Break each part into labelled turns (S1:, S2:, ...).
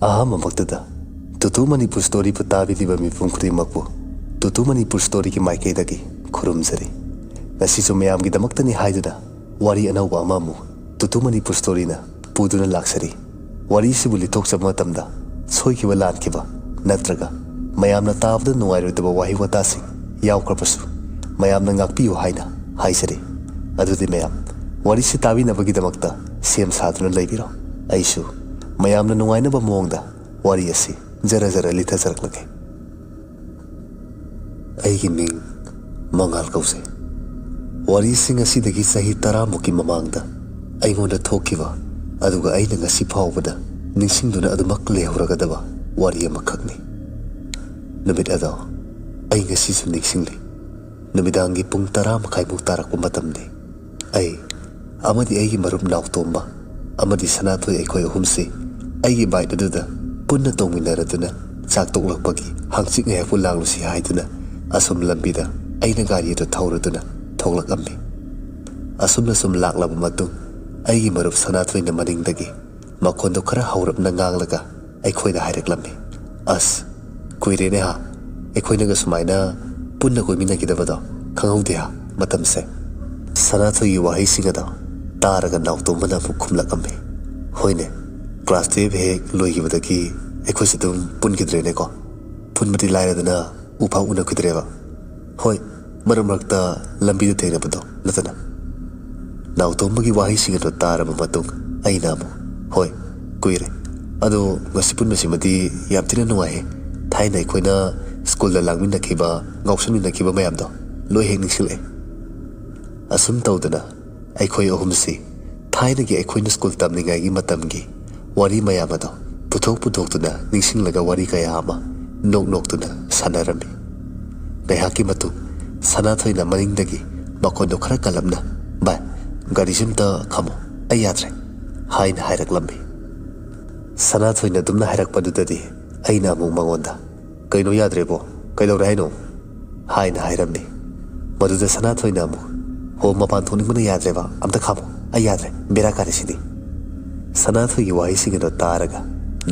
S1: अहमक्तदा तुतु Manipur story ताबीब मिपुम खुदिमकपु तुतु Manipur story की माइकैदगी खुरुमजरी ngasisu mayamgidamaktani haiduna wari anauba amamu tutu manipur story na puduna laksari wari sibu lithokchaba matamda soikiba lankiba natraga mayamna tabda nuairodaba wahi watasi yawkrapasu mayamna ngakpiyu haina haisari adudi mayam wari si tabinabagidamaktha sem saduna leibiro aisu mayamna nuainaba mongda wari asi jara jara lithajarklake aigi ming mangal kause wari sing asidagi sahi 10 muki mamangda aingonda thokiba aduga aina ngasi phawbada ningsingduna adumak lehuragadaba wari amakhakni numit ado ai ngasi su ningsingli numidangi pung 10 makai mu tarakpa matamni ai amadi aigi marup nautomba amadi sanathoi aikoi ahumsi aigi baidaduda punna tongminaraduna chak toklakpagi hangchik ngai pu langlusi haiduna asum lambida aina gari to thauraduna थोलकम्मी असुमना सुम लाक्लाबा मतुंग आइगी मरुप सनाथोइना मनिंगदगी मखोंदो खरा हौरपना nganglगा आइखोइदा हाइरक्लम्मी अस कुइरेने हा आइखोइनागा सुमाइना पुन्ना कोइमिनागिदबदो खंगौदे हा मतमसे सनाथोइगी वाहिसिंगदा तारगा नाउतोमना मु खुमलकम्मी होइने class 12 हेक लोइगिबदगी आइखोइसे दुम पुनगिद्रेने को पुनमति लाइरदना उफा उनखिद्रेबा होइ मरमरक्ता लंबी थेंगनबदो नतना नाउतोमगी वाही सिंगनो तारब मतुंग आइनामु होय कुइरे अदो गसिपुनमसिमदी यामतिना नुवाहे थाइना अखोइना स्कूल दा लांगमिनखिबा गौसनमिनखिबा मयामदो लोय हेक निसिले असुम तौदना अखोइ अहुमसि थाइनागी अखोइना स्कूल तमनिंगागी मतमगी वारी मयामदो पुथोक्तुना निसिंगलगा वारी कया आमा नोक सानारमी नैहाकी मतुंग सनाथोइना मनिंगदगी मखोंदो खरा कलमना बाय गारिसिमता खमो आई यात्रे हाइन हाइरक्लम्मी सनाथोइना दुमना हाइरक्पदुददी आइना अमुक मंगोंदा कइनो याद्रेबो कइदौरे हाइनो हाइन हाइरम्मी मदुदा सनाथोइना अमुक हो मपान थोनिंगबना याद्रेबा अमता खमो आई याद्रे बेरा कारिसिदी सनाथोइगी वाहिसिंगनो तारगा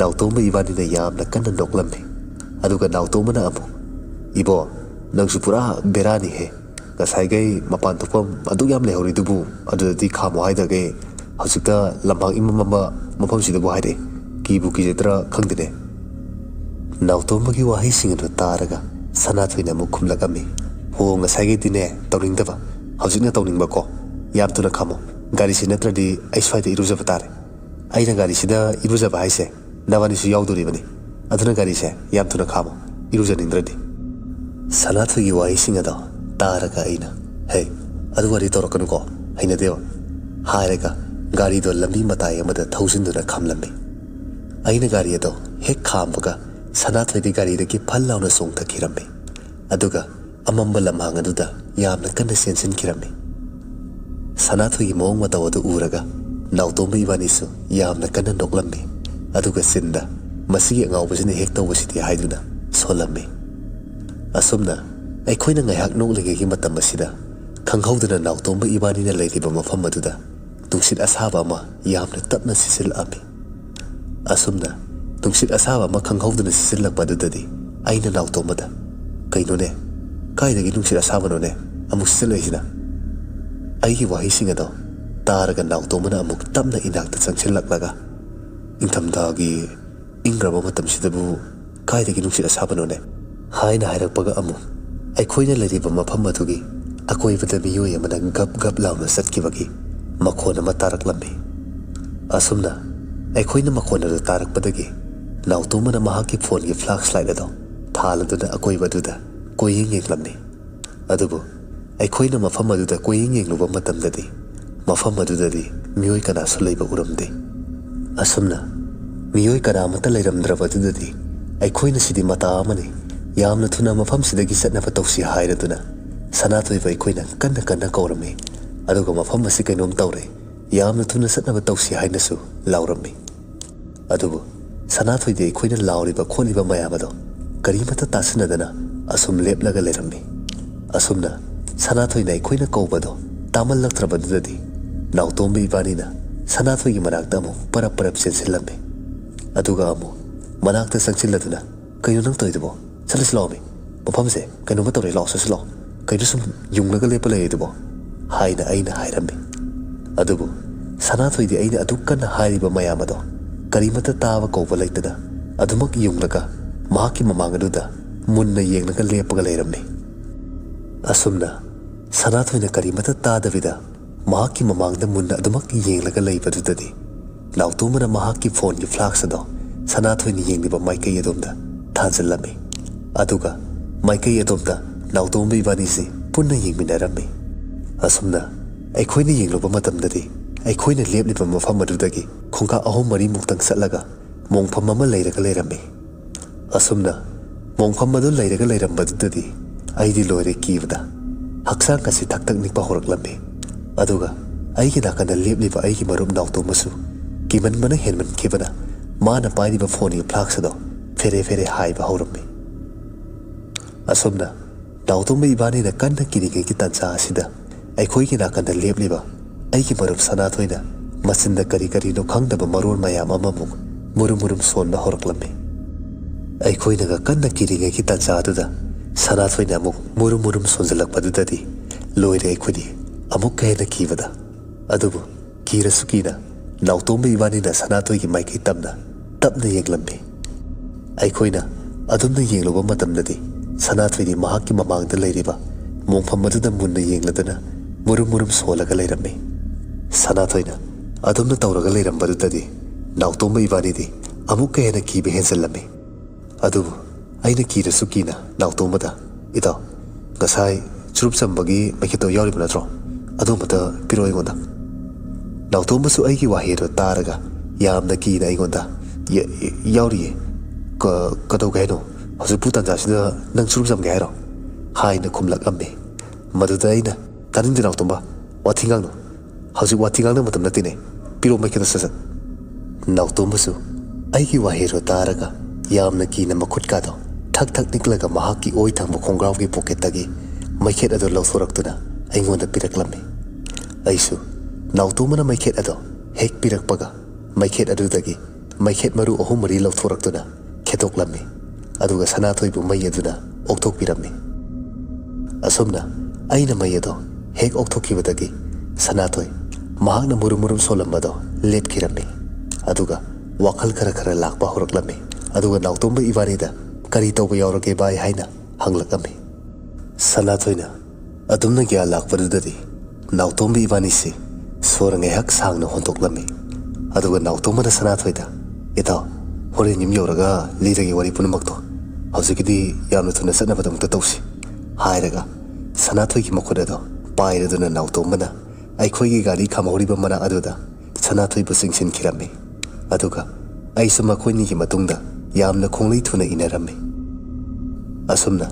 S1: नाउतोंबा इबानिना यामना कन्ना नोक्लम्मी अदुगा नाउतोंबना अमुक इबो नंगसु पुरा बेरानी है गसाइगै मपान थोपम अदु याम लेहौरिदुबु अदुदि खामो हाइदगे हौसिकता लम्बांग इममबा मफमसिदबु हाइदे कीबु कीजेत्रा खंगदिने नाउतोमगी वाहि सिंगनो तारगा सनाथोइना मु खुमलगमी हो गसाइगै दिने तौनिंगदबा हौसिकना तौनिंगबको याम तुना खामो गाड़ी से नत्रदि आई स्वाइदे इरुजबा तारे आइना गाड़ी सिदा इरुजबा हाइसे नवानिसु याउदोरिबनी अदुना गाड़ी से याम तुना खामो इरुजनिंद्रदि सनाथोइगी वाहिसिंगदो तारगा आइना हे अदु वारी तोरकनुको हैनदेव हायरगा गाड़ीदो लंबी मताय अमदा थौसिंदुना खमलम्मी आइना गाड़ीदो हेक खामबगा सनाथोइदी गाड़ीदगी फल्लाउना सोंगथखिरम्मी अदुगा अमम्बा लम्हांग अदुदा यामना कन्ना सेंसिनखिरम्मी सनाथोइगी मोंग मतौ अदु उरगा नाउतोंबा इबानिसु यामना कन्ना नोक्लम्मी अदुगा सिंदा मसिगी अंगावबसिना हेक तौबसिदि हाइदुना सोलम्मी असुमना अखोइना ngaiak noklegegi matam asida khanghaudana nautomba ibanina leiriba mafam aduda tungsit asaba ama yamna tapna sisil ami asumna tungsit asaba ama khanghaudana sisil lakpadudadi aina nautomba da kaino ne kaidagi tungsit asaba no ne amuk sisil leisina aigi wahi singado taraga nautomba na amuk tapna inakta changsil laklaga ingthamdagi ingraba matam sidabu kaidagi tungsit asaba no ne हाइना हाइरक्पगा अमु अखोइना लरिबा मफम अदुगी अकोइबदा मियोय अमना गप गप लाउना सटकिबगी मखोन अमा तारक्लम्मी असुमना अखोइना मखोन अदु तारक्पदगी नाउतोमना महाकी फोनगी flash light अदो थालदुना अकोइबदुदा कोयिंग येंगलम्मी अदुबु अखोइना मफम अदुदा कोयिंग येंगलुबा मतमददी मफम अदुददी मियोय कनासु लैबा उरमदे असुमना मियोय कनामता लैरमद्रबदुददी अखोइना सिदि मता अमनी यामना थुना मफम सिदगी सटनबा तौसी हाइरदुना सनाथोइबा अखोइना कन्ना कन्ना कौरमी अदुगा मफम असि कैनोम तौरे यामना थुना सटनबा तौसी हाइनसु लाउरमी अदुबु सनाथोइदि अखोइना लाउरिबा खोलिबा मयामदो करीमता तासनदना असुम लेपलगा लेरमी असुमना सनाथोइना अखोइना कौबदो तामललक्त्रबदुददी नाउतोंबा इबानिना सनाथोइगी मनाक्ता अमु परप परप चेंसिलम्मी अदुगा अमु ꯃꯅꯥꯛꯇ ꯆꯪꯁꯤꯜꯂꯗꯨꯅ ꯀꯩꯅꯣ ꯅꯪ ꯇꯧꯔꯤꯗꯨꯕꯣ ꯆꯠꯂꯁꯤ ꯂꯥꯛꯑꯣꯃꯤ ꯃꯐꯝꯁꯦ ꯀꯩꯅꯣꯝꯃ ꯇꯧꯔꯦ ꯂꯥꯛꯑꯣ ꯆꯠꯁꯤ ꯂꯥꯛꯑꯣ ꯀꯩꯅꯣ ꯁꯨꯝ ꯌꯨꯡꯂꯒ ꯂꯦꯞꯄ ꯂꯩꯔꯤꯗꯨꯕꯣ ꯍꯥꯏꯅ ꯑꯩꯅ ꯍꯥꯏꯔꯝꯃꯤ ꯑꯗꯨꯕꯨ ꯁꯅꯥꯊꯣꯏꯗꯤ ꯑꯩꯅ ꯑꯗꯨꯛ ꯀꯟꯅ ꯍꯥꯏꯔꯤꯕ ꯃꯌꯥꯝ ꯑꯗꯣ ꯀꯔꯤꯃꯠꯇ ꯇꯥꯕ ꯀꯧꯕ ꯂꯩꯇꯅ ꯑꯗꯨꯃꯛ ꯌꯨꯡꯂꯒ ꯃꯍꯥꯛꯀꯤ ꯃꯃꯥꯡ ꯑꯗꯨꯗ ꯃꯨꯟꯅ ꯌꯦꯡꯂꯒ ꯂꯦꯞꯄꯒ ꯂꯩꯔꯝꯃꯤ ꯑꯁꯨꯝꯅ ꯁꯅꯥꯊꯣꯏꯅ ꯀꯔꯤꯃꯠꯇ ꯇꯥꯗꯕꯤꯗ ꯃꯍꯥꯛꯀꯤ ꯃꯃꯥꯡꯗ ꯃꯨꯟꯅ ꯑꯗꯨꯃꯛ ꯌꯦꯡꯂꯒ ꯂꯩꯕꯗꯨꯗꯗꯤ ꯅꯥꯎꯇꯣꯝꯕꯅ ꯃꯍꯥꯛꯀꯤ ꯐꯣꯟꯒꯤ ꯐ꯭ꯂꯥꯛꯁ ꯑꯗꯣ ꯁꯅꯥꯊꯣꯏꯅ ꯌꯦꯡꯂꯤꯕ ꯃꯥꯏꯀꯩ ꯑꯗꯣꯝꯗ ꯊꯥꯟꯖꯜꯂꯝꯃꯤ ꯑꯗꯨꯒ ꯃꯥꯏꯀꯩ ꯑꯗꯣꯝꯗ ꯅꯥꯎꯇꯣꯝꯕ ꯏꯕꯥꯅꯤꯁꯤ ꯄꯨꯟꯅ ꯌꯦꯡꯃꯤꯟꯅꯔꯝꯃꯤ ꯑꯁꯨꯝꯅ ꯑꯩꯈꯣꯏꯅ ꯌꯦꯡꯂꯨꯕ ꯃꯇꯝꯗꯗꯤ ꯑꯩꯈꯣꯏꯅ ꯂꯦꯞꯂꯤꯕ ꯃꯐꯝ ꯑꯗꯨꯗꯒꯤ ꯈꯣꯡꯀꯥꯞ 3-4ꯃꯨꯛꯇꯪ ꯆꯠꯂꯒ ꯃꯣꯡꯐꯝ ꯑꯃ ꯂꯩꯔꯒ ꯂꯩꯔꯝꯃꯤ ꯑꯁꯨꯝꯅ ꯃꯣꯡꯐꯝ ꯑꯗꯨ ꯂꯩꯔꯒ ꯂꯩꯔꯝꯕꯗꯨꯗꯗꯤ ꯑꯩꯗꯤ ꯂꯣꯏꯔꯦ ꯀꯤꯕꯗ ꯍꯛꯆꯥꯡ ꯑꯁꯤ ꯊꯛ ꯊꯛ ꯅꯤꯛꯄ ꯍꯧꯔꯛꯂꯝꯃꯤ ꯑꯗꯨꯒ ꯑꯩꯒꯤ ꯅꯥꯀꯟꯗ ꯂꯦꯞꯂꯤꯕ ꯑꯩꯒꯤ ꯃꯔꯨꯞ ꯅꯥꯎꯇꯣꯝꯕꯁꯨ ꯀꯤꯃꯟꯕꯅ ꯍꯦꯟꯃꯟꯈꯤꯕꯅ ꯃꯥꯅ ꯄꯥꯏꯔꯤꯕ ꯐꯣꯟꯒꯤ ꯐ꯭ꯂꯥꯛꯁ ꯑꯗꯣ ꯐꯦꯔꯦ ꯐꯦꯔꯦ ꯍꯥꯏꯕ ꯍꯧꯔꯝꯃꯤ ꯑꯁꯨꯝꯅ ꯅꯥꯎꯇꯣꯝꯕ ꯏꯕꯥꯅꯤꯅ ꯀꯟꯅ ꯀꯤꯔꯤꯉꯩꯒꯤ ꯇꯥꯟꯖꯥ ꯑꯁꯤꯗ ꯑꯩꯈꯣꯏꯒꯤ ꯅꯥꯀꯟꯗ ꯂꯦꯞꯂꯤꯕ ꯑꯩꯒꯤ ꯃꯔꯨꯞ ꯁꯅꯥꯊꯣꯏꯅ ꯃꯆꯤꯟꯗ ꯀꯔꯤ ꯀꯔꯤꯅꯣ ꯈꯪꯗꯕ ꯃꯔꯣꯜ ꯃꯌꯥꯝ ꯑꯃꯃꯨꯛ ꯃꯨꯔꯨꯝ ꯃꯨꯔꯨꯝ ꯁꯣꯟꯕ ꯍꯧꯔꯛꯂꯝꯃꯤ ꯑꯩꯈꯣꯏꯅꯒ ꯀꯟꯅ ꯀꯤꯔꯤꯉꯩꯒꯤ ꯇꯥꯟꯖꯥ ꯑꯗꯨꯗ ꯁꯅꯥꯊꯣꯏꯅ ꯑꯃꯨꯛ ꯃꯨꯔꯨꯝ ꯃꯨꯔꯨꯝ ꯁꯣꯟꯖꯜꯂꯛꯄꯗꯨꯗꯗꯤ ꯂꯣꯏꯔꯦ ꯑꯩꯈꯣꯏꯗꯤ ꯑꯃꯨꯛꯀ ꯍꯦꯟꯅ ꯀꯤꯕꯗ ꯑꯗꯨꯕꯨ ꯀꯤꯔꯁꯨ ꯀꯤꯅ ꯅꯥꯎꯇꯣꯝꯕ ꯏꯕꯥꯅꯤꯅ ꯁꯅꯥꯊꯣꯏꯒꯤ ꯃꯥꯏꯀꯩ ꯇꯞꯅ ꯌꯦꯡꯂꯝꯃꯤ ꯑꯩꯈꯣꯏꯅ ꯑꯗꯨꯝꯅ ꯌꯦꯡꯂꯨꯕ ꯃꯇꯝꯗꯗꯤ ꯁꯅꯥꯊꯣꯏꯗꯤ ꯃꯍꯥꯛꯀꯤ ꯃꯃꯥꯡꯗ ꯂꯩꯔꯤꯕ ꯃꯣꯡꯐꯝ ꯑꯗꯨꯗ ꯃꯨꯟꯅ ꯌꯦꯡꯂꯗꯨꯅ ꯃꯨꯔꯨꯝ ꯃꯨꯔꯨꯝ ꯁꯣꯜꯂꯒ ꯂꯩꯔꯝꯃꯤ ꯁꯅꯥꯊꯣꯏꯅ ꯑꯗꯨꯝꯅ ꯇꯧꯔꯒ ꯂꯩꯔꯝꯕꯗꯨꯗꯗꯤ ꯅꯥꯎꯇꯣꯝꯕ ꯏꯕꯥꯅꯤꯗꯤ ꯑꯃꯨꯛꯀ ꯍꯦꯟꯅ ꯀꯤꯕ ꯍꯦꯟꯖꯜꯂꯝꯃꯤ ꯑꯗꯨꯕꯨ ꯑꯩꯅ ꯀꯤꯔꯁꯨ ꯀꯤꯅ ꯅꯥꯎꯇꯣꯝꯕꯗ ꯏꯇꯥꯎ ꯉꯁꯥꯏ ꯆꯨꯔꯨꯞ ꯆꯝꯕꯒꯤ ꯃꯩꯈꯦꯠꯇꯣ ꯌꯥꯎꯔꯤꯕ ꯅꯠꯇ꯭ꯔꯣ ꯑꯗꯨꯃꯇ ꯄꯤꯔꯛꯑꯣ ꯑꯩꯉꯣꯟꯗ ꯅꯥꯎꯇꯣꯝꯕꯁꯨ ꯑꯩꯒꯤ ꯋꯥꯍꯩꯗꯣ ꯇꯥꯔꯒ ꯌꯥꯝꯅ ꯀꯤꯅ ꯑꯩꯉꯣꯟꯗ ꯌꯥꯎꯔꯤꯌꯦ ꯀꯗꯧꯒꯦ ꯍꯥꯏꯅꯣ ꯍꯧꯖꯤꯛꯄꯨ ꯇꯥꯟꯖꯥꯁꯤꯗ ꯅꯪ ꯆꯨꯔꯨꯞ ꯆꯝꯒꯦ ꯍꯥꯏꯔꯣ ꯍꯥꯏꯅ ꯈꯨꯝꯂꯛꯂꯝꯃꯤ ꯃꯗꯨꯗ ꯑꯩꯅ ꯇꯥꯅꯤꯡꯗꯦ ꯅꯥꯎꯇꯣꯝꯕ ꯋꯥꯊꯤ ꯉꯥꯡꯅꯨ ꯍꯧꯖꯤꯛ ꯋꯥꯊꯤ ꯉꯥꯡꯅꯕ ꯃꯇꯝ ꯅꯠꯇꯦꯅꯦ ꯄꯤꯔꯛꯑꯣ ꯃꯩꯈꯦꯠꯇꯣ ꯁꯠ ꯁꯠ ꯅꯥꯎꯇꯣꯝꯕꯁꯨ ꯑꯩꯒꯤ ꯋꯥꯍꯩꯗꯣ ꯇꯥꯔꯒ ꯌꯥꯝꯅ ꯀꯤꯅ ꯃꯈꯨꯠꯀꯥꯗꯣ ꯊꯛ ꯊꯛ ꯅꯤꯛꯂꯒ ꯃꯍꯥꯛꯀꯤ ꯑꯣꯏ ꯊꯪꯕ ꯈꯣꯡꯒ꯭ꯔꯥꯎꯒꯤ ꯄꯣꯀꯦꯠꯇꯒꯤ ꯃꯩꯈꯦꯠ ꯑꯗꯨ ꯂꯧꯊꯣꯔꯛꯇꯨꯅ ꯑꯩꯉꯣꯟꯗ ꯄꯤꯔꯛꯂꯝꯃꯤ ꯑꯩꯁꯨ ꯅꯥꯎꯇꯣꯝꯕꯅ ꯃꯩꯈꯦꯠ ꯑꯗꯣ ꯍꯦꯛ ꯄꯤꯔꯛꯄꯒ ꯃꯩꯈꯦꯠ ꯑꯗꯨꯗꯒꯤ ꯃꯩꯈꯦꯠ ꯃꯔꯨ 3-4 ꯂꯧꯊꯣꯔꯛꯇꯨꯅ ꯈꯦꯠꯇꯣꯛꯂꯝꯃꯤ ꯑꯗꯨꯒ ꯁꯅꯥꯊꯣꯏꯕꯨ ꯃꯩ ꯑꯗꯨꯅ ꯑꯣꯛꯊꯣꯛꯄꯤꯔꯝꯃꯤ ꯑꯁꯨꯝꯅ ꯑꯩꯅ ꯃꯩ ꯑꯗꯣ ꯍꯦꯛ ꯑꯣꯛꯊꯣꯛꯈꯤꯕꯗꯒꯤ ꯁꯅꯥꯊꯣꯏ ꯃꯍꯥꯛꯅ ꯃꯨꯔꯨꯝ ꯃꯨꯔꯨꯝ ꯁꯣꯜꯂꯝꯕꯗꯣ ꯂꯦꯞꯈꯤꯔꯝꯃꯤ ꯑꯗꯨꯒ ꯋꯥꯈꯜ ꯈꯔ ꯂꯥꯛꯄ ꯍꯧꯔꯛꯂꯝꯃꯤ ꯑꯗꯨꯒ ꯅꯥꯎꯇꯣꯝꯕ ꯏꯕꯥꯅꯤꯗ ꯀꯔꯤ ꯇꯧꯕ ꯌꯥꯎꯔꯒꯦ ꯚꯥꯏ ꯍꯥꯏꯅ ꯍꯪꯂꯛꯂꯝꯃꯤ ꯁꯅꯥꯊꯣꯏꯅ ꯑꯗꯨꯝꯅ ꯒ꯭ꯌꯥꯟ ꯂꯥꯛꯄꯗꯨꯗꯗꯤ ꯅꯥꯎꯇꯣꯝꯕ ꯏꯕꯥꯅꯤꯁꯤ ꯁꯣꯔ ꯉꯥꯏꯍꯥꯛ ꯁꯥꯡꯅ ꯍꯣꯟꯗꯣꯛꯂꯝꯃꯤ ꯑꯗꯨꯒ ꯅꯥꯎꯇꯣꯝꯕꯅ ꯁꯅꯥꯊꯣꯏꯗ ꯏꯇꯥꯎ ꯍꯣꯔꯦꯟ ꯌꯨꯝ ꯌꯧꯔꯒ ꯂꯤꯔꯒꯦ ꯋꯥꯔꯤ ꯄꯨꯝꯅꯃꯛꯇꯣ ꯍꯧꯖꯤꯛꯀꯤꯗꯤ ꯌꯥꯝꯅ ꯊꯨꯅ ꯆꯠꯅꯕꯗꯃꯛꯇ ꯇꯧꯁꯤ ꯍꯥꯏꯔꯒ ꯁꯅꯥꯊꯣꯏꯒꯤ ꯃꯈꯨꯠ ꯑꯗꯣ ꯄꯥꯏꯔꯗꯨꯅ ꯅꯥꯎꯇꯣꯝꯕꯅ ꯑꯩꯈꯣꯏꯒꯤ ꯒꯥꯔꯤ ꯈꯥꯝꯍꯧꯔꯤꯕ ꯃꯅꯥꯛ ꯑꯗꯨꯗ ꯁꯅꯥꯊꯣꯏꯕꯨ ꯆꯤꯡꯁꯤꯟꯈꯤꯔꯝꯃꯤ ꯑꯗꯨꯒ ꯑꯩꯁꯨ ꯃꯈꯣꯏꯅꯤꯒꯤ ꯃꯇꯨꯡꯗ ꯌꯥꯝꯅ ꯈꯣꯡꯂꯩ ꯊꯨꯅ ꯏꯟꯅꯔꯝꯃꯤ ꯑꯁꯨꯝꯅ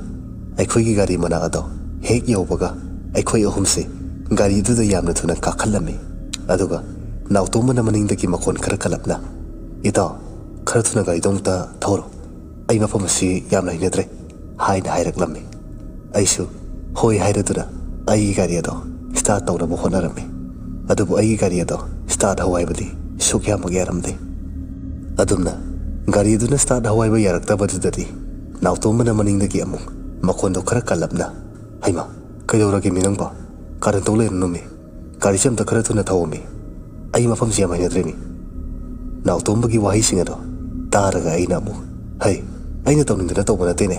S1: ꯑꯩꯈꯣꯏꯒꯤ ꯒꯥꯔꯤ ꯃꯅꯥꯛ ꯑꯗꯣ ꯍꯦꯛ ꯌꯧꯕꯒ ꯑꯩꯈꯣꯏ ꯑꯍꯨꯝꯁꯤ ꯒꯥꯔꯤ ꯑꯗꯨꯗ ꯌꯥꯝꯅ ꯊꯨꯅ ꯀꯥꯈꯠꯂꯝꯃꯤ ꯑꯗꯨꯒ ꯅꯥꯎꯇꯣꯝꯕꯅ ꯃꯅꯤꯡꯗꯒꯤ ꯃꯈꯣꯟ ꯈꯔ ꯀꯜꯂꯞꯅ ꯏꯇꯥꯎ ꯈꯔ ꯊꯨꯅ ꯒꯥꯔꯤꯗꯣ ꯑꯃꯨꯛꯇ ꯊꯧꯔꯣ ꯑꯩ ꯃꯐꯝ ꯑꯁꯤ ꯌꯥꯝꯅ ꯍꯩꯅꯗ꯭ꯔꯦ ꯍꯥꯏꯅ ꯍꯥꯏꯔꯛꯂꯝꯃꯤ ꯑꯩꯁꯨ ꯍꯣꯏ ꯍꯥꯏꯔꯗꯨꯅ ꯑꯩꯒꯤ ꯒꯥꯔꯤ ꯑꯗꯣ ꯁ꯭ꯇꯥꯔꯠ ꯇꯧꯅꯕ ꯍꯣꯠꯅꯔꯝꯃꯤ ꯑꯗꯨꯕꯨ ꯑꯩꯒꯤ ꯒꯥꯔꯤ ꯑꯗꯣ ꯁ꯭ꯇꯥꯔꯠ ꯍꯧꯍꯥꯏꯕꯗꯤ ꯁꯨꯛ ꯌꯥꯝꯃꯛ ꯌꯥꯔꯝꯗꯦ ꯑꯗꯨꯝꯅ ꯒꯥꯔꯤ ꯑꯗꯨꯅ ꯁ꯭ꯇꯥꯔꯠ ꯍꯧꯍꯥꯏꯕ ꯌꯥꯔꯛꯇꯕꯗꯨꯗꯗꯤ ꯅꯥꯎꯇꯣꯝꯕꯅ ꯃꯅꯤꯡꯗꯒꯤ ꯑꯃꯨꯛ ꯃꯈꯣꯟꯗꯣ ꯈꯔ ꯀꯜꯂꯞꯅ ꯍꯩꯃꯥ ꯀꯩꯗꯧꯔꯒꯦ ꯃꯤ ꯅꯪꯕꯣ ꯀꯥꯔꯟ ꯇꯧ ꯂꯩꯔꯅꯨꯃꯤ ꯒꯥꯔꯤꯁꯦ ꯑꯝꯇ ꯈꯔ ꯊꯨꯅ ꯊꯧꯑꯣꯃꯤ ꯑꯩ ꯃꯐꯝꯁꯤ ꯌꯥꯝ ꯍꯩꯅꯗ꯭ꯔꯦꯃꯤ ꯅꯥꯎꯇꯣꯝꯕꯒꯤ ꯋꯥꯍꯩꯁꯤꯡ ꯑꯗꯣ ꯇꯥꯔꯒ ꯑꯩꯅ ꯑꯃꯨꯛ ꯍꯩ ꯑꯩꯅ ꯇꯧꯅꯤꯡꯗꯅ ꯇꯧꯕ ꯅꯠꯇꯦꯅꯦ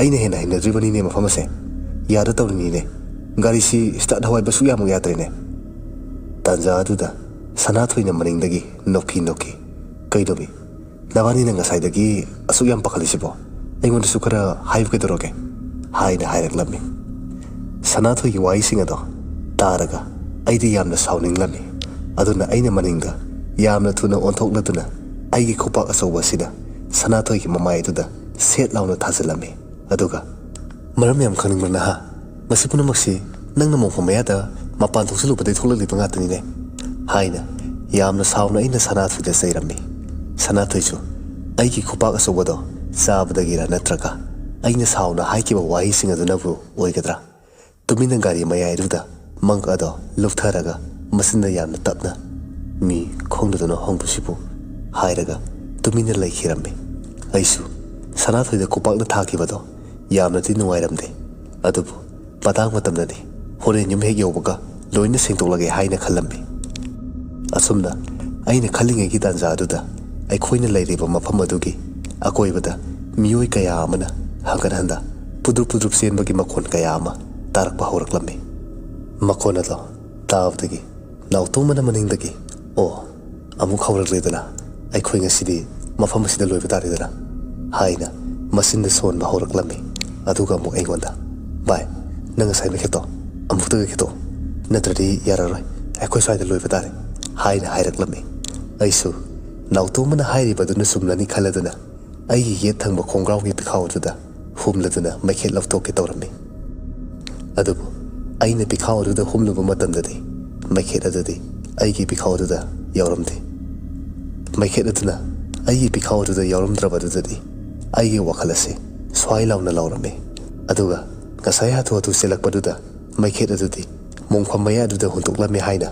S1: ꯑꯩꯅ ꯍꯦꯟꯅ ꯍꯩꯅꯗ꯭ꯔꯤꯕꯅꯤꯅꯦ ꯃꯐꯝ ꯑꯁꯦ ꯌꯥꯗ ꯇꯧꯔꯤꯅꯤꯅꯦ ꯒꯥꯔꯤꯁꯤ ꯁ꯭ꯇꯥꯔꯠ ꯍꯧꯍꯥꯏꯕ ꯁꯨꯛ ꯌꯥꯝꯃꯛ ꯌꯥꯗ꯭ꯔꯦꯅꯦ ꯇꯥꯟꯖꯥ ꯑꯗꯨꯗ ꯁꯅꯥꯊꯣꯏꯅ ꯃꯅꯤꯡꯗꯒꯤ ꯅꯣꯛꯈꯤ ꯀꯩꯅꯣꯃꯤ ꯅꯕꯥꯅꯤꯅ ꯉꯁꯥꯏꯗꯒꯤ ꯑꯁꯨꯛ ꯌꯥꯝ ꯄꯥꯈꯠꯂꯤꯁꯤꯕꯣ ꯑꯩꯉꯣꯟꯗꯁꯨ ꯈꯔ ꯍꯥꯏꯕ ꯀꯩꯗꯧꯔꯒꯦ ꯍꯥꯏꯅ ꯍꯥꯏꯔꯛꯂꯝꯃꯤ ꯁꯅꯥꯊꯣꯏꯒꯤ ꯋꯥꯍꯩꯁꯤꯡ ꯑꯗꯣ ꯇꯥꯔꯒ ꯑꯩꯗꯤ ꯌꯥꯝꯅ ꯁꯥꯎꯅꯤꯡꯂꯝꯃꯤ ꯑꯗꯨꯅ ꯑꯩꯅ ꯃꯅꯤꯡꯗ ꯌꯥꯝꯅ ꯊꯨꯅ ꯑꯣꯟꯊꯣꯛꯂꯗꯨꯅ ꯑꯩꯒꯤ ꯈꯨꯄꯥꯛ ꯑꯆꯧꯕ ꯑꯁꯤꯗ ꯁꯅꯥꯊꯣꯏꯒꯤ ꯃꯃꯥꯏ ꯑꯗꯨꯗ ꯁꯦꯠ ꯂꯥꯎꯅ ꯊꯥꯖꯤꯜꯂꯝꯃꯤ ꯑꯗꯨꯒ ꯃꯔꯝ ꯌꯥꯝ ꯈꯪꯅꯤꯡꯕ ꯅꯍꯥ ꯃꯁꯤ ꯄꯨꯝꯅꯃꯛꯁꯤ ꯅꯪꯅ ꯃꯣꯡꯐꯝ ꯃꯌꯥꯗ ꯃꯄꯥꯟ ꯊꯣꯛꯆꯜꯂꯨꯕꯗꯒꯤ ꯊꯣꯛꯂꯛꯂꯤꯕ ꯉꯥꯛꯇꯅꯤꯅꯦ ꯍꯥꯏꯅ ꯌꯥꯝꯅ ꯁꯥꯎꯅ ꯑꯩꯅ ꯁꯅꯥꯊꯣꯏꯗ ꯆꯩꯔꯝꯃꯤ ꯁꯅꯥꯊꯣꯏꯁꯨ ꯑꯩꯒꯤ ꯈꯨꯄꯥꯛ ꯑꯆꯧꯕꯗꯣ ꯆꯥꯕꯗꯒꯤꯔ ꯅꯠꯇ꯭ꯔꯒ ꯑꯩꯅ ꯁꯥꯎꯅ ꯍꯥꯏꯈꯤꯕ ꯋꯥꯍꯩꯁꯤꯡ ꯑꯗꯨꯅꯕꯨ ꯑꯣꯏꯒꯗ꯭ꯔꯥ ꯇꯨꯃꯤꯟꯅ ꯒꯥꯔꯤ ꯃꯌꯥꯏ ꯑꯗꯨꯗ ꯃꯪꯛ ꯑꯗꯣ ꯂꯨꯞꯊꯔꯒ ꯃꯆꯤꯟꯗ ꯌꯥꯝꯅ ꯇꯞꯅ ꯃꯤ ꯈꯣꯡꯗꯗꯨꯅ ꯍꯣꯡꯕꯁꯤꯕꯨ ꯍꯥꯏꯔꯒ ꯇꯨꯃꯤꯟꯅ ꯂꯩꯈꯤꯔꯝꯃꯤ ꯑꯩꯁꯨ ꯁꯅꯥꯊꯣꯏꯗ ꯈꯨꯄꯥꯛꯅ ꯊꯥꯈꯤꯕꯗꯣ ꯌꯥꯝꯅꯗꯤ ꯅꯨꯡꯉꯥꯏꯔꯝꯗꯦ ꯑꯗꯨꯕꯨ ꯃꯇꯥꯡ ꯃꯇꯝꯗꯅꯤ ꯍꯣꯔꯦꯟ ꯌꯨꯝ ꯍꯦꯛ ꯌꯧꯕꯒ ꯂꯣꯏꯅ ꯁꯦꯡꯗꯣꯛꯂꯒꯦ ꯍꯥꯏꯅ ꯈꯜꯂꯝꯃꯤ ꯑꯁꯨꯝꯅ ꯑꯩꯅ ꯈꯜꯂꯤꯉꯩꯒꯤ ꯇꯥꯟꯖꯥ ꯑꯗꯨꯗ ꯑꯩꯈꯣꯏꯅ ꯂꯩꯔꯤꯕ ꯃꯐꯝ ꯑꯗꯨꯒꯤ ꯑꯀꯣꯏꯕꯗ ꯃꯤꯑꯣꯏ ꯀꯌꯥ ꯑꯃꯅ ꯍꯪꯒꯠ ꯍꯟꯗ ꯄꯨꯗ꯭ꯔꯨꯞ ꯄꯨꯗ꯭ꯔꯨꯞ ꯆꯦꯟꯕꯒꯤ ꯃꯈꯣꯟ ꯀꯌꯥ ꯑꯃ ꯇꯥꯔꯛꯄ ꯍꯧꯔꯛꯂꯝꯃꯤ ꯃꯈꯣꯟ ꯑꯗꯣ ꯇꯥꯕꯗꯒꯤ ꯅꯥꯎꯇꯣꯝꯕꯅ ꯃꯅꯤꯡꯗꯒꯤ ꯑꯣ ꯑꯃꯨꯛ ꯍꯧꯔꯛꯂꯦꯗꯅ ꯑꯩꯈꯣꯏ ꯉꯁꯤꯗꯤ ꯃꯐꯝ ꯑꯁꯤꯗ ꯂꯣꯏꯕ ꯇꯥꯔꯦꯗꯅ ꯍꯥꯏꯅ ꯃꯆꯤꯟꯗ ꯁꯣꯟꯕ ꯍꯧꯔꯛꯂꯝꯃꯤ ꯑꯗꯨꯒ ꯑꯃꯨꯛ ꯑꯩꯉꯣꯟꯗ ꯚꯥꯏ ꯅꯪ ꯉꯁꯥꯏ ꯃꯩꯈꯦꯠꯇꯣ ꯑꯃꯨꯛꯇꯒ ꯈꯦꯠꯇꯣꯛ ꯅꯠꯇ꯭ꯔꯗꯤ ꯌꯥꯔꯔꯣꯏ ꯑꯩꯈꯣꯏ ꯁ꯭ꯋꯥꯏꯗ ꯂꯣꯏꯕ ꯇꯥꯔꯦ ꯍꯥꯏꯅ ꯍꯥꯏꯔꯛꯂꯝꯃꯤ ꯑꯩꯁꯨ ꯅꯥꯎꯇꯣꯝꯕꯅ ꯍꯥꯏꯔꯤꯕꯗꯨꯅ ꯆꯨꯝꯂꯅꯤ ꯈꯜꯂꯗꯨꯅ ꯑꯩꯒꯤ ꯌꯦꯠ ꯊꯪꯕ ꯈꯣꯡꯒ꯭ꯔꯥꯎꯒꯤ ꯄꯤꯈꯥꯎ ꯑꯗꯨꯗ ꯍꯨꯝꯂꯗꯨꯅ ꯃꯩꯈꯦꯠ ꯂꯧꯊꯣꯛꯀꯦ ꯇꯧꯔꯝꯃꯤ ꯑꯗꯨꯕꯨ ꯑꯩꯅ ꯄꯤꯈꯥꯎ ꯑꯗꯨꯗ ꯍꯨꯝꯂꯨꯕ ꯃꯇꯝꯗꯗꯤ ꯃꯩꯈꯦꯠ ꯑꯗꯨꯗꯤ ꯑꯩꯒꯤ ꯄꯤꯈꯥꯎ ꯑꯗꯨꯗ ꯌꯥꯎꯔꯝꯗꯦ ꯃꯩꯈꯦꯠ ꯑꯗꯨꯅ ꯑꯩꯒꯤ ꯄꯤꯈꯥꯎ ꯑꯗꯨꯗ ꯌꯥꯎꯔꯝꯗ꯭ꯔꯕꯗꯨꯗꯗꯤ ꯑꯩꯒꯤ ꯋꯥꯈꯜ ꯑꯁꯤ ꯁ꯭ꯋꯥꯏ ꯂꯥꯎꯅ ꯂꯥꯎꯔꯝꯃꯤ ꯑꯗꯨꯒ ꯉꯁꯥꯏ ꯍꯥꯊꯨ ꯍꯥꯊꯨ ꯆꯦꯜꯂꯛꯄꯗꯨꯗ ꯃꯩꯈꯦꯠ ꯑꯗꯨꯗꯤ ꯃꯣꯡꯐꯝ ꯃꯌꯥ ꯑꯗꯨꯗ ꯍꯨꯟꯇꯣꯛꯂꯝꯃꯤ ꯍꯥꯏꯅ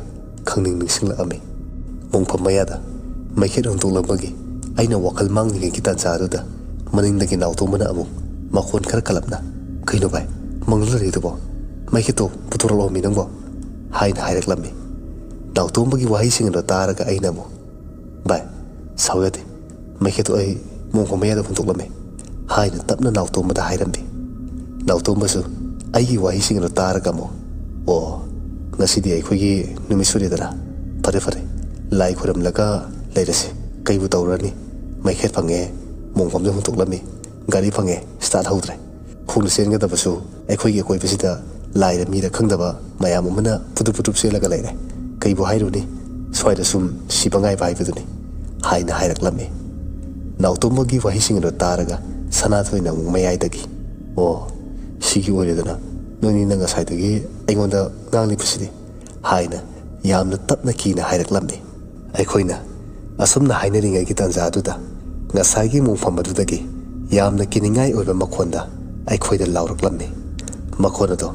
S1: ꯈꯪꯅꯤꯡ ꯅꯤꯡꯁꯤꯡꯂꯛꯑꯝꯃꯤ ꯃꯣꯡꯐꯝ ꯃꯌꯥꯗ ꯃꯩꯈꯦꯠ ꯍꯨꯟꯇꯣꯛꯂꯝꯕꯒꯤ ꯑꯩꯅ ꯋꯥꯈꯜ ꯃꯥꯡꯂꯤꯉꯩꯒꯤ ꯇꯥꯟꯖꯥ ꯑꯗꯨꯗ ꯃꯅꯤꯡꯗꯒꯤ ꯅꯥꯎꯇꯣꯝꯕꯅ ꯑꯃꯨꯛ ꯃꯈꯣꯟ ꯈꯔ ꯀꯜꯂꯞꯅ ꯀꯩꯅꯣ ꯚꯥꯏ ꯃꯪꯂꯂꯔꯤꯗꯨꯕꯣ ꯃꯩꯈꯦꯠꯇꯣ ꯄꯨꯊꯣꯔꯛꯑꯣꯃꯤ ꯅꯪꯕꯣ ꯍꯥꯏꯅ ꯍꯥꯏꯔꯛꯂꯝꯃꯤ ꯅꯥꯎꯇꯣꯝꯕꯒꯤ ꯋꯥꯍꯩꯁꯤꯡ ꯑꯗꯨ ꯇꯥꯔꯒ ꯑꯩꯅ ꯑꯃꯨꯛ ꯚꯥꯏ ꯁꯥꯎ ꯌꯥꯗꯦ ꯃꯩꯈꯦꯠꯇꯣ ꯑꯩ ꯃꯣꯡꯐꯝ ꯃꯌꯥꯗ ꯍꯨꯟꯇꯣꯛꯂꯝꯃꯤ ꯍꯥꯏꯅ ꯇꯞꯅ ꯅꯥꯎꯇꯣꯝꯕꯗ ꯍꯥꯏꯔꯝꯃꯤ ꯅꯥꯎꯇꯣꯝꯕꯁꯨ ꯑꯩꯒꯤ ꯋꯥꯍꯩꯁꯤꯡ ꯑꯗꯨ ꯇꯥꯔꯒ ꯑꯃꯨꯛ ꯑꯣ ꯉꯁꯤꯗꯤ ꯑꯩꯈꯣꯏꯒꯤ ꯅꯨꯃꯤꯠ ꯁꯨꯔꯦꯗꯅ ꯐꯔꯦ ꯐꯔꯦ ꯂꯥꯏ ꯈꯨꯔꯝꯂꯒ ꯂꯩꯔꯁꯤ ꯀꯩꯕꯨ ꯇꯧꯔꯨꯔꯅꯤ ꯃꯩꯈꯦꯠ ꯐꯪꯉꯦ ꯃꯣꯡꯐꯝꯗ ꯍꯨꯟꯇꯣꯛꯂꯝꯃꯤ ꯒꯥꯔꯤ ꯐꯪꯉꯦ ꯁ꯭ꯇꯥꯔꯠ ꯍꯧꯗ꯭ꯔꯦ ꯈꯣꯡꯅ ꯆꯦꯟꯒꯗꯕꯁꯨ ꯑꯩꯈꯣꯏꯒꯤ ꯑꯀꯣꯏꯕꯁꯤꯗ ꯂꯥꯏꯔ ꯃꯤꯔ ꯈꯪꯗꯕ ꯃꯌꯥꯝ ꯑꯃꯅ ꯄꯨꯗ꯭ꯔꯨꯞ ꯄꯨꯗ꯭ꯔꯨꯞ ꯆꯦꯜꯂꯒ ꯂꯩꯔꯦ ꯀꯩꯕꯨ ꯍꯥꯏꯔꯨꯅꯤ ꯁ꯭ꯋꯥꯏꯗ ꯁꯨꯝ ꯁꯤꯕ ꯉꯥꯏꯕ ꯍꯥꯏꯕꯗꯨꯅꯤ ꯍꯥꯏꯅ ꯍꯥꯏꯔꯛꯂꯝꯃꯤ ꯅꯥꯎꯇꯣꯝꯕꯒꯤ ꯋꯥꯍꯩꯁꯤꯡ ꯑꯗꯨ ꯇꯥꯔꯒ ꯁꯅꯥꯊꯣꯏꯅ ꯑꯃꯨꯛ ꯃꯌꯥꯏꯗꯒꯤ ꯑꯣ ꯁꯤꯒꯤ ꯑꯣꯏꯔꯦꯗꯅ ꯅꯣꯏꯅꯤꯅ ꯉꯁꯥꯏꯗꯒꯤ ꯑꯩꯉꯣꯟꯗ ꯉꯥꯡꯂꯤꯕꯁꯤꯗꯤ ꯍꯥꯏꯅ ꯌꯥꯝꯅ ꯇꯞꯅ ꯀꯤꯅ ꯍꯥꯏꯔꯛꯂꯝꯃꯤ ꯑꯩꯈꯣꯏꯅ ꯑꯁꯨꯝꯅ ꯍꯥꯏꯅꯔꯤꯉꯩꯒꯤ ꯇꯥꯟꯖꯥ ꯑꯗꯨꯗ ꯉꯁꯥꯏꯒꯤ ꯃꯣꯡꯐꯝ ꯑꯗꯨꯗꯒꯤ ꯌꯥꯝꯅ ꯀꯤꯅꯤꯡꯉꯥꯏ ꯑꯣꯏꯕ ꯃꯈꯣꯟꯗ ꯑꯩꯈꯣꯏꯗ ꯂꯥꯎꯔꯛꯂꯝꯃꯤ ꯃꯈꯣꯟ ꯑꯗꯣ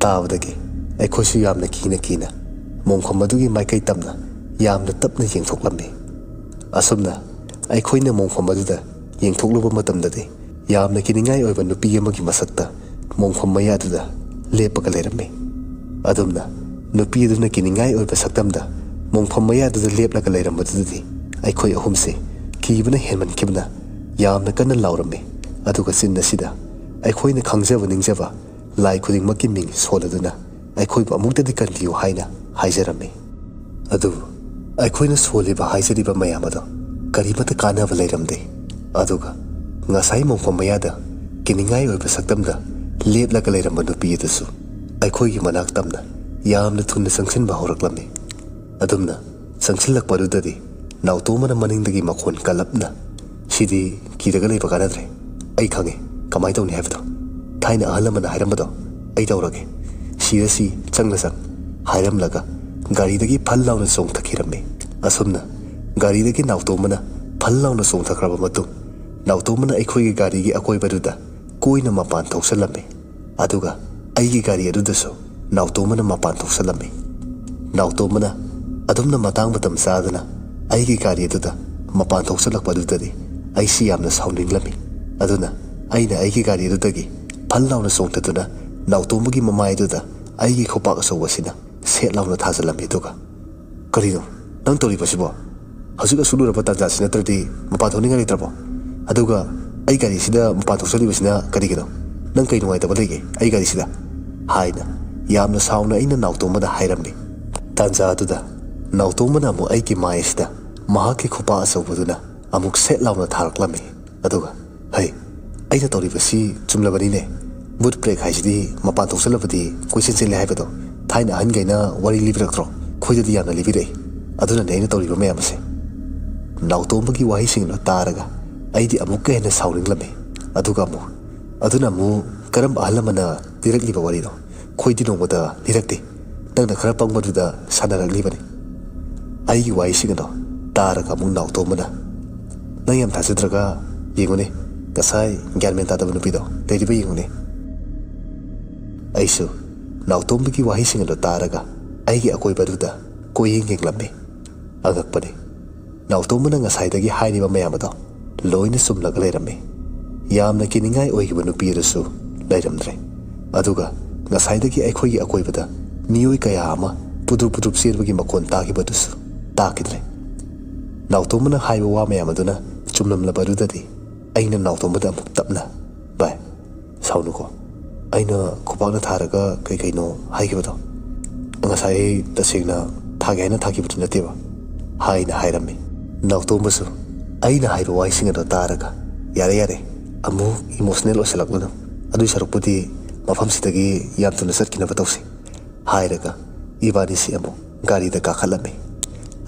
S1: ꯇꯥꯕꯗꯒꯤ ꯑꯩꯈꯣꯏꯁꯨ ꯌꯥꯝꯅ ꯀꯤꯅ ꯃꯣꯡꯐꯝ ꯑꯗꯨꯒꯤ ꯃꯥꯏꯀꯩ ꯇꯝꯅ ꯌꯥꯝꯅ ꯇꯞꯅ ꯌꯦꯡꯊꯣꯛꯂꯝꯃꯤ ꯑꯁꯨꯝꯅ ꯑꯩꯈꯣꯏꯅ ꯃꯣꯡꯐꯝ ꯑꯗꯨꯗ ꯌꯦꯡꯊꯣꯛꯂꯨꯕ ꯃꯇꯝꯗꯗꯤ ꯌꯥꯝꯅ ꯀꯤꯅꯤꯡꯉꯥꯏ ꯑꯣꯏꯕ ꯅꯨꯄꯤ ꯑꯃꯒꯤ ꯃꯁꯛꯇ ꯃꯣꯡꯐꯝ ꯃꯌꯥꯗꯨꯗ ꯂꯦꯞꯄꯒ ꯂꯩꯔꯝꯃꯤ ꯑꯗꯨꯝꯅ ꯅꯨꯄꯤ ꯑꯗꯨꯅ ꯀꯤꯅꯤꯡꯉꯥꯏ ꯑꯣꯏꯕ ꯁꯛꯇꯝꯗ ꯃꯣꯡꯐꯝ ꯃꯌꯥꯗꯨꯗ ꯂꯦꯞꯂꯒ ꯂꯩꯔꯝꯕꯗꯨꯗꯗꯤ ꯑꯩꯈꯣꯏ ꯑꯍꯨꯝꯁꯦ ꯀꯤꯕꯅ ꯍꯦꯟꯃꯟꯈꯤꯕꯅ ꯌꯥꯝꯅ ꯀꯟꯅ ꯂꯥꯎꯔꯝꯃꯤ ꯑꯗꯨꯒ ꯆꯤꯟ ꯑꯁꯤꯗ ꯑꯩꯈꯣꯏꯅ ꯈꯪꯖꯕ ꯅꯤꯡꯖꯕ ꯂꯥꯏ ꯈꯨꯗꯤꯡꯃꯛꯀꯤ ꯃꯤꯡ ꯁꯣꯜꯂꯗꯨꯅ ꯑꯩꯈꯣꯏꯕꯨ ꯑꯃꯨꯛꯇꯗꯤ ꯀꯟꯕꯤꯌꯨ ꯍꯥꯏꯅ ꯍꯥꯏꯖꯔꯝꯃꯤ ꯑꯗꯨꯕꯨ ꯑꯩꯈꯣꯏꯅ ꯁꯣꯜꯂꯤꯕ ꯍꯥꯏꯖꯔꯤꯕ ꯃꯌꯥꯝ ꯑꯗꯣ ꯀꯔꯤꯃꯠꯇ ꯀꯥꯟꯅꯕ ꯂꯩꯔꯝꯗꯦ ꯑꯗꯨꯒ ꯉꯁꯥꯏ ꯃꯣꯡꯐꯝ ꯃꯌꯥꯗ ꯀꯤꯅꯤꯡꯉꯥꯏ ꯑꯣꯏꯕ ꯁꯛꯇꯝꯗ ꯂꯦꯞꯂꯒ ꯂꯩꯔꯝꯕ ꯅꯨꯄꯤ ꯑꯗꯨꯁꯨ ꯑꯩꯈꯣꯏꯒꯤ ꯃꯅꯥꯛ ꯇꯝꯅ ꯌꯥꯝꯅ ꯊꯨꯅ ꯆꯪꯁꯤꯟꯕ ꯍꯧꯔꯛꯂꯝꯃꯤ ꯑꯗꯨꯝꯅ ꯆꯪꯁꯤꯜꯂꯛꯄ ꯑꯗꯨꯗꯗꯤ ꯅꯥꯎꯇꯣꯝꯕꯅ ꯃꯅꯤꯡꯗꯒꯤ ꯃꯈꯣꯟ ꯀꯜꯂꯞꯅ ꯁꯤꯗꯤ ꯀꯤꯔꯒ ꯂꯩꯕ ꯀꯥꯟꯅꯗ꯭ꯔꯦ ꯑꯩ ꯈꯪꯉꯦ ꯀꯃꯥꯏ ꯇꯧꯅꯤ ꯍꯥꯏꯕꯗꯣ ꯊꯥꯏꯅ ꯑꯍꯜ ꯂꯃꯟꯅ ꯍꯥꯏꯔꯝꯕꯗꯣ ꯑꯩ ꯇꯧꯔꯒꯦ ꯁꯤꯔꯁꯤ ꯆꯪꯅ ꯆꯪ ꯍꯥꯏꯔꯝꯂꯒ ꯒꯥꯔꯤꯗꯒꯤ ꯐꯜ ꯂꯥꯎꯅ ꯆꯣꯡꯊꯈꯤꯔꯝꯃꯤ ꯑꯁꯨꯝꯅ ꯒꯥꯔꯤꯗꯒꯤ ꯅꯥꯎꯇꯣꯝꯕꯅ ꯐꯜ ꯂꯥꯎꯅ ꯆꯣꯡꯊꯈ꯭ꯔꯕ ꯃꯇꯨꯡ ꯅꯥꯎꯇꯣꯝꯕꯅ ꯑꯩꯈꯣꯏꯒꯤ ꯒꯥꯔꯤꯒꯤ ꯑꯀꯣꯏꯕꯗꯨꯗ ꯀꯣꯏꯅ ꯃꯄꯥꯟ ꯊꯣꯛꯆꯜꯂꯝꯃꯤ ꯑꯗꯨꯒ ꯑꯩꯒꯤ ꯒꯥꯔꯤ ꯑꯗꯨꯗꯁꯨ ꯅꯥꯎꯇꯣꯝꯕꯅ ꯃꯄꯥꯟ ꯊꯣꯛꯆꯜꯂꯝꯃꯤ ꯅꯥꯎꯇꯣꯝꯕꯅ ꯑꯗꯨꯝꯅ ꯃꯇꯥꯡ ꯃꯇꯝ ꯆꯥꯗꯅ ꯑꯩꯒꯤ ꯒꯥꯔꯤ ꯑꯗꯨꯗ ꯃꯄꯥꯟ ꯊꯣꯛꯆꯜꯂꯛꯄ ꯑꯗꯨꯗꯗꯤ ꯑꯩꯁꯤ ꯌꯥꯝꯅ ꯁꯥꯎꯅꯤꯡꯂꯝꯃꯤ ꯑꯗꯨꯅ ꯑꯩꯅ ꯑꯩꯒꯤ ꯒꯥꯔꯤ ꯑꯗꯨꯗꯒꯤ ꯐꯜ ꯂꯥꯎꯅ ꯆꯣꯡꯊꯗꯨꯅ ꯅꯥꯎꯇꯣꯝꯕꯒꯤ ꯃꯃꯥꯏꯗꯨꯗ ꯑꯩꯒꯤ ꯈꯨꯄꯥꯛ ꯑꯆꯧꯕꯁꯤꯅ ꯁꯦꯠ ꯂꯥꯎꯅ ꯊꯥꯖꯜꯂꯝꯃꯤ ꯑꯗꯨꯒ ꯀꯔꯤꯅꯣ ꯅꯪ ꯇꯧꯔꯤꯕꯁꯤꯕꯣ ꯍꯧꯖꯤꯛ ꯑꯁꯨꯛꯂꯨꯔꯕ ꯇꯥꯟꯖꯥꯁꯤ ꯅꯠꯇ꯭ꯔꯗꯤ ꯃꯄꯥꯟ ꯊꯣꯛꯅꯤꯡꯉꯥꯏ ꯂꯩꯇ꯭ꯔꯕꯣ ꯑꯗꯨꯒ ꯑꯩ ꯒꯥꯔꯤꯁꯤꯗ ꯃꯄꯥꯟ ꯊꯣꯛꯆꯜꯂꯤꯕꯁꯤꯅ ꯀꯔꯤꯒꯤꯅꯣ ꯅꯪ ꯀꯩ ꯅꯨꯡꯉꯥꯏꯇꯕ ꯂꯩꯒꯦ ꯑꯩ ꯒꯥꯔꯤꯁꯤꯗ ꯍꯥꯏꯅ ꯌꯥꯝꯅ ꯁꯥꯎꯅ ꯑꯩꯅ ꯅꯥꯎꯇꯣꯝꯕꯗ ꯍꯥꯏꯔꯝꯃꯤ ꯇꯥꯟꯖꯥ ꯑꯗꯨꯗ ꯅꯥꯎꯇꯣꯝꯕꯅ ꯑꯃꯨꯛ ꯑꯩꯒꯤ ꯃꯥꯏ ꯑꯁꯤꯗ ꯃꯍꯥꯛꯀꯤ ꯈꯨꯄꯥꯛ ꯑꯆꯧꯕꯗꯨꯅ ꯑꯃꯨꯛ ꯁꯦꯠ ꯂꯥꯎꯅ ꯊꯥꯔꯛꯂꯝꯃꯤ ꯑꯗꯨꯒ ꯍꯩ ꯑꯩꯅ ꯇꯧꯔꯤꯕꯁꯤ ꯆꯨꯝꯂꯕꯅꯤꯅꯦ ꯕꯨꯠ ꯕ꯭ꯔꯦꯛ ꯍꯥꯏꯁꯤꯗꯤ ꯃꯄꯥꯟ ꯊꯣꯛꯆꯜꯂꯕꯗꯤ ꯀꯣꯏꯆꯦꯟ ꯆꯦꯜꯂꯦ ꯍꯥꯏꯕꯗꯣ ꯊꯥꯏꯅ ꯑꯍꯟꯈꯩꯅ ꯋꯥꯔꯤ ꯂꯤꯕꯤꯔꯛꯇ꯭ꯔꯣ ꯑꯩꯈꯣꯏꯗꯗꯤ ꯌꯥꯝꯅ ꯂꯤꯕꯤꯔꯛꯏ ꯑꯗꯨꯅꯅꯦ ꯑꯩꯅ ꯇꯧꯔꯤꯕ ꯃꯌꯥꯝ ꯑꯁꯦ ꯅꯥꯎꯇꯣꯝꯕꯒꯤ ꯋꯥꯍꯩꯁꯤꯡꯗꯨ ꯇꯥꯔꯒ ꯑꯩꯗꯤ ꯑꯃꯨꯛꯀ ꯍꯦꯟꯅ ꯁꯥꯎꯅꯤꯡꯂꯝꯃꯤ ꯑꯗꯨꯒ ꯑꯗꯨꯅ ꯑꯃꯨꯛ ꯀꯔꯝꯕ ꯑꯍꯜ ꯂꯃꯟꯅ ꯂꯤꯔꯛꯂꯤꯕ ꯋꯥꯔꯤꯅꯣ ꯑꯩꯈꯣꯏꯗꯤ ꯅꯣꯡꯃꯗ ꯂꯤꯔꯛꯇꯦ ꯅꯪꯅ ꯈꯔ ꯄꯪꯕꯗꯨꯗ ꯁꯥꯟꯅꯔꯛꯂꯤꯕꯅꯤ ꯑꯩꯒꯤ ꯋꯥꯍꯩꯁꯤꯡ ꯑꯗꯣ ꯇꯥꯔꯒ ꯑꯃꯨꯛ ꯅꯥꯎꯇꯣꯝꯕꯅ ꯅꯪ ꯌꯥꯝ ꯊꯥꯖꯗ꯭ꯔꯒ ꯌꯦꯡꯉꯨꯅꯦ ꯉꯁꯥꯏ ꯒ꯭ꯌꯥꯟ ꯃꯦꯟ ꯇꯥꯗꯕ ꯅꯨꯄꯤꯗꯣ ꯂꯩꯔꯤꯕ ꯌꯦꯡꯉꯨꯅꯦ ꯑꯩꯁꯨ ꯅꯥꯎꯇꯣꯝꯕꯒꯤ ꯋꯥꯍꯩꯁꯤꯡ ꯑꯗꯨ ꯇꯥꯔꯒ ꯑꯩꯒꯤ ꯑꯀꯣꯏꯕꯗꯨꯗ ꯀꯣꯏꯌꯦꯡ ꯌꯦꯡꯂꯝꯃꯤ ꯑꯉꯛꯄꯅꯤ ꯅꯥꯎꯇꯣꯝꯕꯅ ꯉꯁꯥꯏꯗꯒꯤ ꯍꯥꯏꯔꯤꯕ ꯃꯌꯥꯝ ꯑꯗꯣ लोइना सुमलग लेरमे यामना किनिंगाई ओइगिबा नुपी अदुसु लेरमद्रे अदुगा ngसाइदगी अखोइगी अकोइबदा मियोइ कया अमा पुदुर पुदुर सेरबगी मकोन तागिबदुसु ताकिद्रे नाउतोमना हाइबा वा मयाम अदुना चुमलमलबदुददी अइना नाउतोमदा अमुक तपना बाय साउनुको अइना खुपाना थारगा कइनो हाइगिबदो ngसाइ तसेगना थागेना थागिबदु नतेबा हाइना हाइरमे नाउतोमसु अइना हाइबा वाइसिंग अदो तारगा यारे यारे अमु इमोशनल ओसलकनु अदुइ सरुपुदी मफम सिदगी याम तुना सटकिनबा तौसी हाइरगा इबानीसी अमु गाड़ीदा काखलमे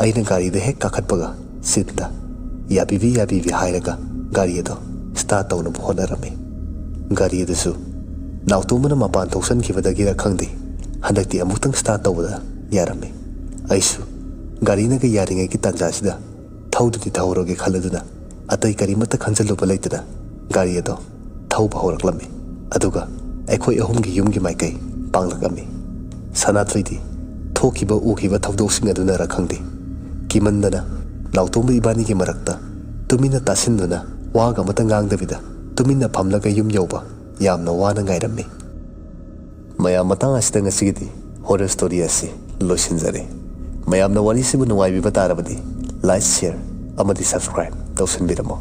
S1: अइना गाड़ीदा हेक काखटपगा सिद्दा याबीबी हाइरगा गाड़ी अदो स्टार्ट तौनबा होनरमे गाड़ी अदुसु नाउतोमना मपान थौसनखिबदगिरा खंगदे हंदक्ति अमुक्तंग स्टार्ट तौबदा यारमे अइसु गाड़ीनागा यारिङैगी तांजासिदा थौदुदि थौरोगे खलदुना अतै करिमत खंजलुबा लैतदा गाड़ी अदो थौबा हौरक्लमे अदुगा अखोइ अहुमगी युमगी माइकै पांगलगमे सनाथ्रैदि थोकिबा उखिबा थौदोकसिंग अदुना रखंगदे किमंदना नाउतोम इबानीगी मरक्ता तुमिना तासिन्दुना वागा मत ngang तुमिना फमलगा युम यौबा यामना वाना गाइरमे मयाम मतंग असिदा ngasiगidi हॉरर स्टोरी असि लोइसिनजरे मयामना वारिसिबु नुवाइबिबा तारबदि लाइक शेयर अमदि सब्सक्राइब तौसनबिरमो।